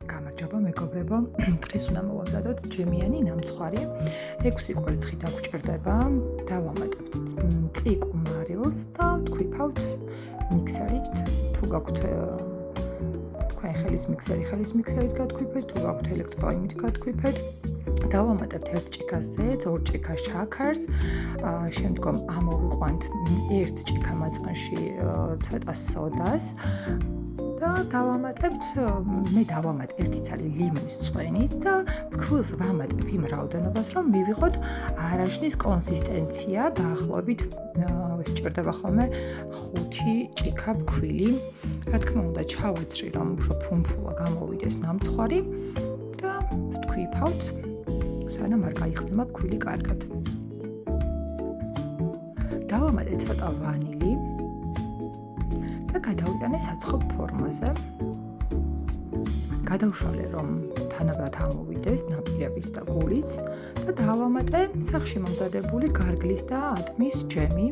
გამარჯობა მეგობრებო, დღეს უნდა მოვამზადოთ ჯემიანი ნამცხვარი. 6 კვერცხი დაგვჭირდება, დავამატებთ წիկ უმარილს და ვთქვიფავთ მიქსერით. თუ გაქვთ თქვენ ხელის მიქსერით გათქვიფეთ, თუ გაქვთ ელექტროიმით გათქვიფეთ. დავამატებთ 1 ჭიქაზე 2 ჭიქა შაქარს, შემდგომ ამოვიყვანთ 1 ჭიქა მაწონში ცოტა სოდას და დავამატებთ, მე დავამატ 1 ცალი ლიმონის წვენით და ფქვილს ვამატებ იმ რაოდენობას, რომ მივიღოთ არაშნის კონსისტენცია, დაახლოებით სჭირდება ხოლმე 5 ჭიქა ფქვილი. რა თქმა უნდა, ჩავეცრი, რომ უფრო ფუმფულა გამოვიდეს ნამცხვარი და ვთქვიფავთ, სანამ არ გაიხსნება ფქვილი კარგად. დავამატე ცოტა ვანილი და გადავიტანე საცხობ ფორმაზე. გადავშალე, რომ თანაბრად ამოვიდეს ნაპირებიც და გულიც და დავამატე სახში მომზადებული გარგლის და ატმის ჯემი.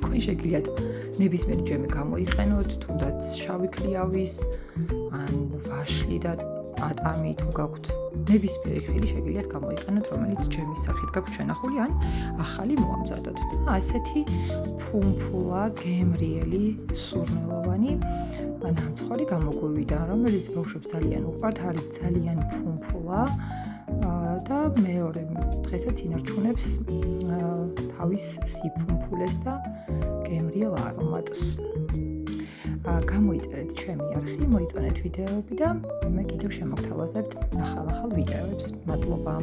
თქვენ შეგიძლიათ ნებისმიერი ჯემი გამოიყენოთ, თუნდაც შავი ქლიავის ან ვაშლი და ატამი თუ გაქვთ. ნებისმიერი ხილი შეგიძლიათ გამოიყენოთ, რომელიც ჯემის სახით გაქვთ შენახული, ან ახალი მოამზადოთ. და ასეთი ფუმფულა, გემრიელი, სურნელოვანი ნამცხვარი გამოგვივიდა, რომელიც ბავშვებს ძალიან უყვართ, არის ძალიან ფუმფულა და მეორე დღესაც ინარჩუნებს თავის სიფუმფულეს და გემრიელ არომატს. გამოიწერეთ ჩემი არხი, მოიწონეთ ვიდეოები და მე კიდევ შემოგთავაზებთ ახალ ვიდეოებს. მადლობა.